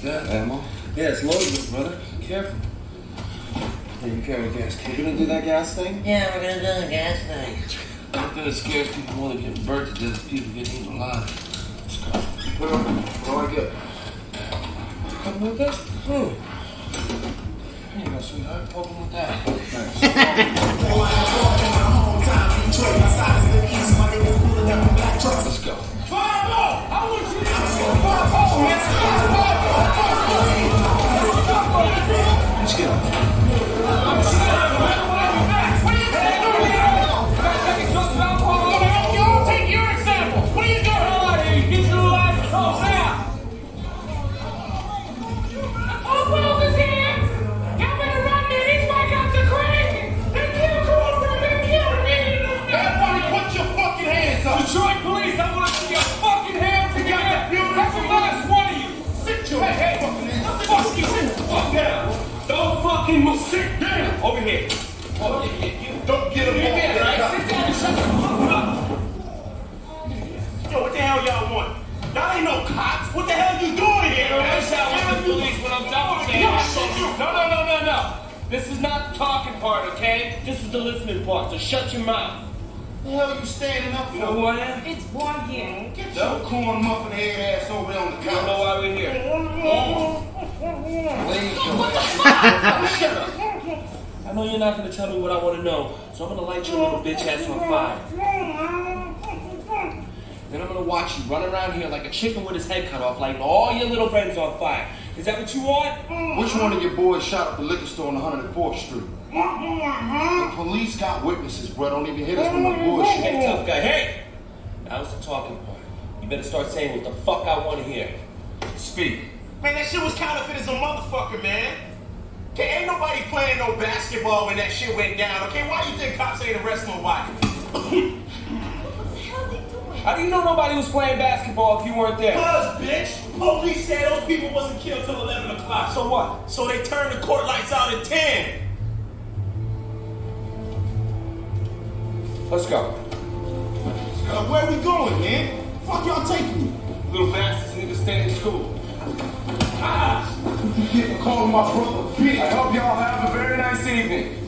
that ammo? Yeah, it's loaded, brother. Be careful. Hey, you carry gas. We're gonna do that gas thing? Yeah, we're gonna do the gas thing. I think it scares people more than getting burnt to death than people getting eaten alive. Let's go. What do I get? You coming with us? Here you go, sweetheart. Poke him with that. Thanks. Let's go. Let's get him. Detroit police, I want to see your fucking hands together. That's the last one of you. Sit your fuck you. Fuck down. Don't fucking move. Sit down. Over here. Over here. You don't get him over here, right? Sit down and shut the fuck up. Yo, what the hell y'all want? Y'all ain't no cops. What the hell you doing here, man? I wish I was the police when I'm done with you. No. This is not the talking part, okay? This is the listening part, so shut your mouth. What the hell you standing up for? You know who I am? It's warm here. Get your corn muffin head ass over there on the couch. You don't know why we're here. Please don't. Shut up. I know you're not going to tell me what I want to know, so I'm going to light your little bitch ass on fire. Then I'm going to watch you run around here like a chicken with his head cut off, lighting all your little friends on fire. Is that what you want? Which one of your boys shot up the liquor store on 104th Street? The police got witnesses, bro. Don't even hit us with no bullshit. Hey, tough guy. Hey! Now's the talking part. You better start saying what the fuck I want to hear. Speak. Man, that shit was counterfeit as a motherfucker, man. Okay, ain't nobody playing no basketball when that shit went down, okay? Why do you think cops ain't arresting nobody? What the hell are they doing? How do you know nobody was playing basketball if you weren't there? Cuz, bitch, police said those people wasn't killed till 11 o'clock. So what? So they turned the court lights out at 10. Let's go. Where we going, man? Fuck y'all taking me? Little bastards need to stay in school. Ah! You get to call my brother bitch. I hope y'all have a very nice evening.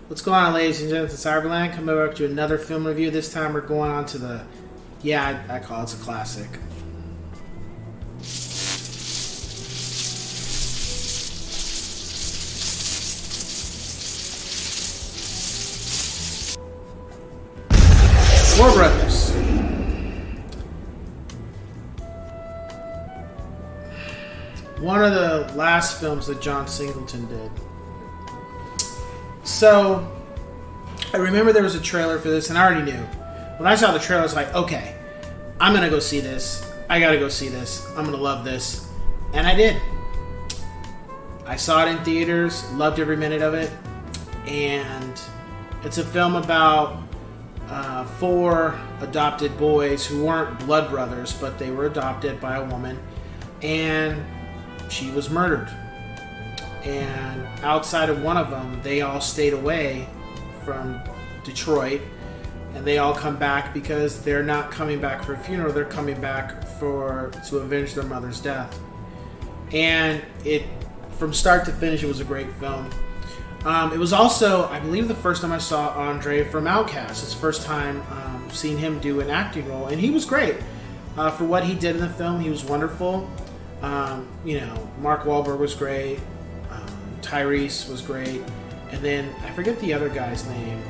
What's going on, ladies and gentlemen? It's Cyberland. Coming back to another film review. This time we're going on to the, I call it a classic. War Brothers. One of the last films that John Singleton did. So, I remember there was a trailer for this, and I already knew. When I saw the trailer, I was like, okay, I'm going to go see this. I got to go see this. I'm going to love this. And I did. I saw it in theaters, loved every minute of it. And it's a film about 4 adopted boys who weren't blood brothers, but they were adopted by a woman. And she was murdered. And outside of one of them, they all stayed away from Detroit, and they all come back because they're not coming back for a funeral. They're coming back to avenge their mother's death. And it, from start to finish, it was a great film. It was also, I believe, the first time I saw Andre from Outkast. It's the first time seeing him do an acting role, and he was great for what he did in the film. He was wonderful. Mark Wahlberg was great. Tyrese was great, And then I forget the other guy's name,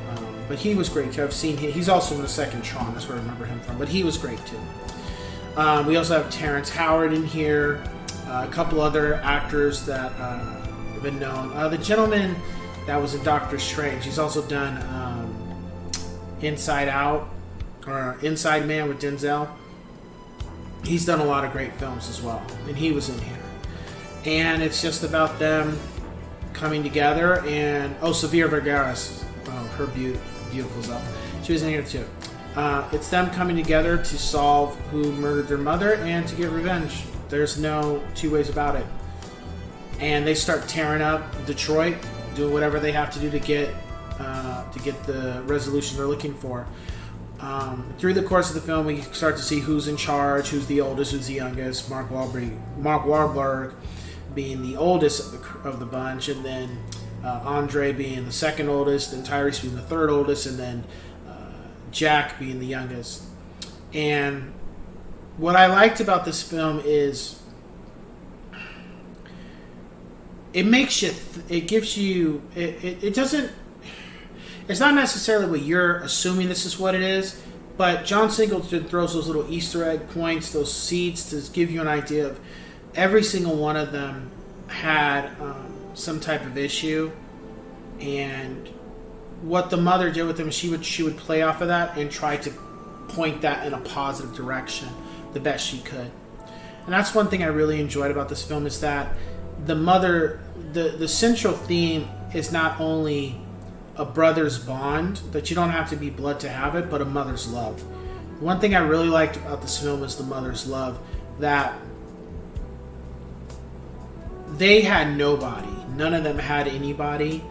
but he was great too. I've seen him. He's also in the second Tron. That's where I remember him from. But he was great too. We also have Terrence Howard in here. A couple other actors that have been known. The gentleman that was in Doctor Strange. He's also done Inside Out or Inside Man with Denzel. He's done a lot of great films as well, and he was in here. And it's just about them coming together. And Sofia Vergara's, her beautiful self. She was in here too. It's them coming together to solve who murdered their mother and to get revenge. There's no two ways about it. And they start tearing up Detroit, doing whatever they have to do to get the resolution they're looking for. Through the course of the film, we start to see who's in charge, who's the oldest, who's the youngest. Mark Wahlberg being the oldest of the bunch, and then Andre being the second oldest, and Tyrese being the third oldest, and then Jack being the youngest. And what I liked about this film is it makes you, it gives you, it doesn't, it's not necessarily what you're assuming this is what it is, but John Singleton throws those little Easter egg points, those seeds to give you an idea of every single one of them had some type of issue, and what the mother did with them, she would play off of that and try to point that in a positive direction the best she could. And that's one thing I really enjoyed about this film, is that the mother, the central theme is not only a brother's bond, that you don't have to be blood to have it, but a mother's love. One thing I really liked about this film is the mother's love, that they had nobody. None of them had anybody.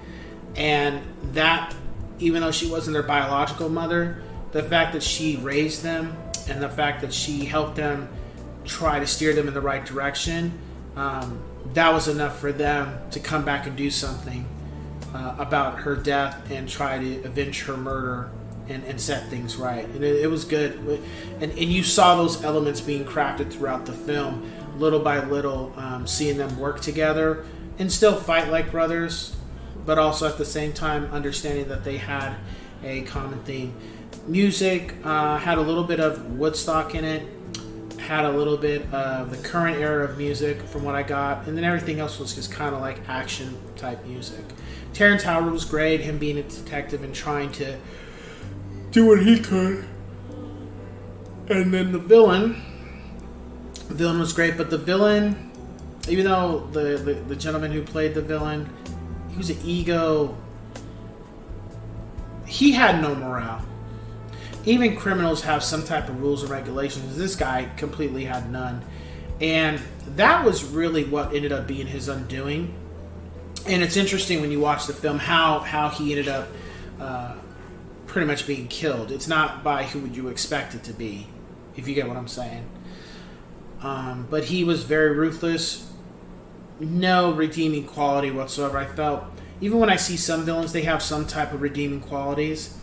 And that, even though she wasn't their biological mother, the fact that she raised them and the fact that she helped them try to steer them in the right direction, that was enough for them to come back and do something about her death and try to avenge her murder and set things right. And it was good. And you saw those elements being crafted throughout the film, little by little, seeing them work together and still fight like brothers, but also at the same time understanding that they had a common theme. Music had a little bit of Woodstock in it, had a little bit of the current era of music from what I got, and then everything else was just kind of like action type music. Terrence Howard was great, him being a detective and trying to do what he could. And then the villain was great, but the villain, even though the gentleman who played the villain, he was an ego, he had no morale. Even criminals have some type of rules and regulations. This guy completely had none. And that was really what ended up being his undoing. And it's interesting when you watch the film how he ended up pretty much being killed. It's not by who would you expect it to be, if you get what I'm saying. But he was very ruthless. No redeeming quality whatsoever. I felt, even when I see some villains, they have some type of redeeming qualities.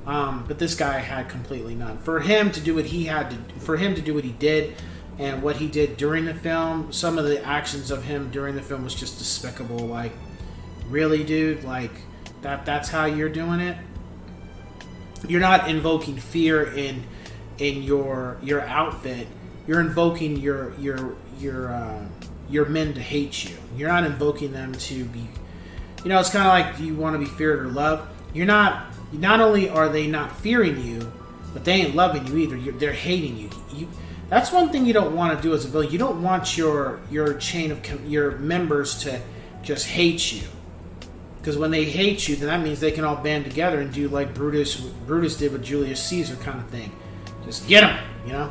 But this guy had completely none. For him to do what he had to, for him to do what he did, and what he did during the film, some of the actions of him during the film was just despicable. Like, really, dude? Like, that's how you're doing it? You're not invoking fear in your outfit. You're invoking your men to hate you. You're not invoking them to be, it's kind of like, do you want to be feared or loved? Not only are they not fearing you, but they ain't loving you either. They're hating you. That's one thing you don't want to do as a villain. You don't want your chain of your members to just hate you, because when they hate you, then that means they can all band together and do like Brutus did with Julius Caesar kind of thing. Just get them,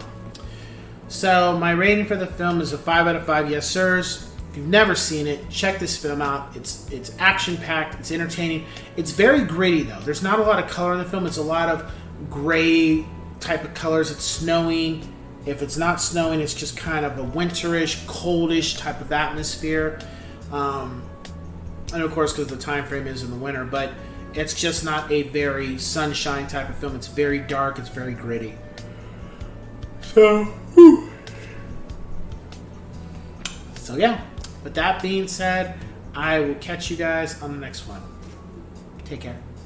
So my rating for the film is a 5 out of 5 yes sirs. If you've never seen it, check this film out. It's action-packed. It's entertaining. It's very gritty, though. There's not a lot of color in the film. It's a lot of gray type of colors. It's snowing. If it's not snowing, it's just kind of a winterish, coldish type of atmosphere. And of course, because the time frame is in the winter. But it's just not a very sunshine type of film. It's very dark. It's very gritty. So yeah. With that being said, I will catch you guys on the next one. Take care.